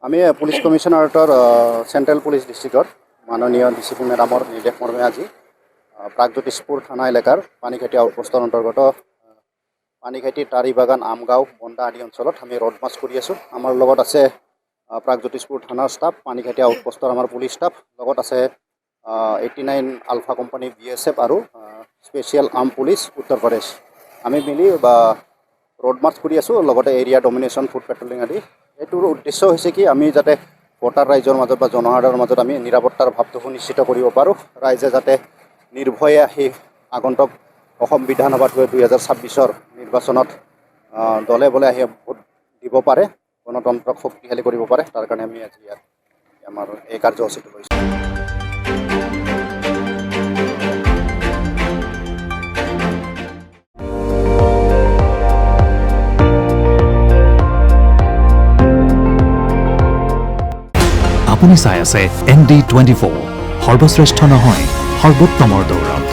আমি police কমিশনাৰেটৰ central police ডিস্ট্ৰিক্টৰ মাননীয় DCP মেডামৰ নিৰ্দেশ মৰ্মে আজি প্ৰাগজ্যোতিষপুৰ থানা এলেকাৰ পানীখাইটি আউটপোষ্টৰ অন্তৰ্গত পানীখাইটি তাৰিবাগান আমগাঁও বন্দা আদি অঞ্চলত আমি ৰোড মাৰ্চ কৰি আছোঁ। আমাৰ লগত আছে প্ৰাগজ্যোতিষপুৰ থানাৰ ষ্টাফ, পানীখাইটি আউটপোষ্টৰ আমাৰ পুলিচ ষ্টাফ, লগত আছে 89 আলফা কোম্পানী BSF আৰু special arm police Uttar Pradesh. আমি মিলি ৰোড মাৰ্চ কৰি আছোঁ, লগতে এৰিয়া ডমিনেশ্যন, ফুড পেট্ৰলিং আদি। এইটোৰ উদ্দেশ্য হৈছে কি আমি যাতে ভোটাৰ ৰাইজৰ মাজত বা জনসাধাৰণৰ মাজত আমি নিৰাপত্তাৰ ভাৱটো সুনিশ্চিত কৰিব পাৰোঁ। ৰাইজে যাতে নিৰ্ভয়ে আহি আগন্তুক অসম বিধানসভা 2026 নিৰ্বাচনত দলে বলে আহি ভোট দিব পাৰে, গণতন্ত্ৰক শক্তিশালী কৰিব পাৰে। তাৰ কাৰণে আমি আজি ইয়াত আমাৰ এই কাৰ্যসূচীটো লৈছোঁ। আপুনি চাই আছে ND24, সৰ্বশ্ৰেষ্ঠ নহয় সৰ্বোত্তমৰ দৌৰ।